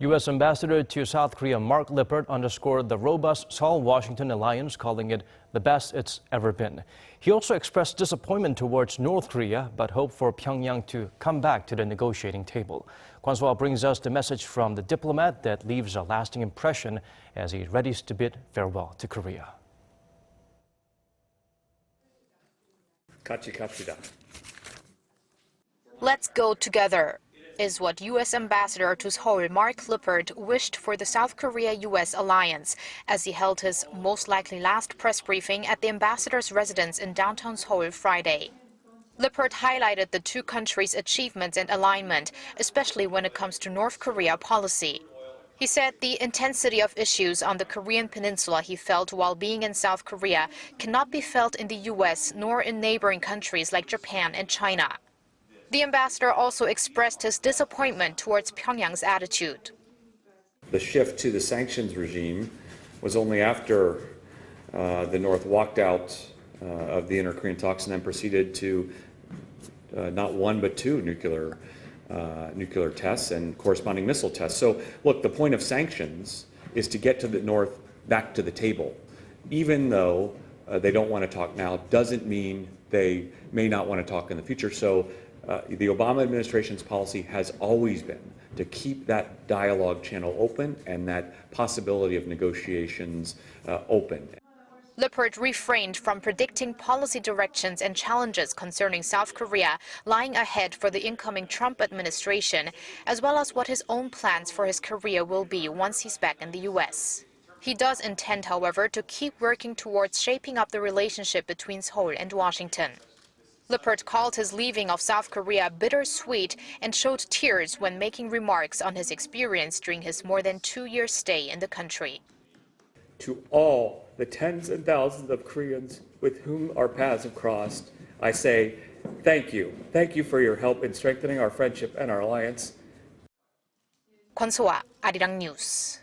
U.S. Ambassador to South Korea Mark Lippert underscored the robust Seoul-Washington alliance, calling it the best it's ever been. He also expressed disappointment towards North Korea, but hoped for Pyongyang to come back to the negotiating table. Kwon Soa brings us the message from the diplomat that leaves a lasting impression as he readies to bid farewell to Korea. Katchi Kapshida. Let's go together, is what U.S. Ambassador to Seoul Mark Lippert wished for the South Korea-U.S. alliance as he held his most likely last press briefing at the ambassador's residence in downtown Seoul Friday. Lippert highlighted the two countries' achievements and alignment, especially when it comes to North Korea policy. He said the intensity of issues on the Korean peninsula he felt while being in South Korea cannot be felt in the U.S. nor in neighboring countries like Japan and China. The ambassador also expressed his disappointment towards Pyongyang's attitude. The shift to the sanctions regime was only after the North walked out of the inter-Korean talks and then proceeded to not one but two nuclear tests and corresponding missile tests. So, look, the point of sanctions is to get to the North back to the table. Even though they don't want to talk now, doesn't mean they may not want to talk in the future. So the Obama administration's policy has always been to keep that dialogue channel open and that possibility of negotiations open. Lippert refrained from predicting policy directions and challenges concerning South Korea lying ahead for the incoming Trump administration, as well as what his own plans for his career will be once he's back in the U.S. He does intend, however, to keep working towards shaping up the relationship between Seoul and Washington. Lippert called his leaving of South Korea bittersweet and showed tears when making remarks on his experience during his more than 2-year stay in the country. To all the tens and thousands of Koreans with whom our paths have crossed, I say thank you. Thank you for your help in strengthening our friendship and our alliance. Kwon Soa, Arirang News.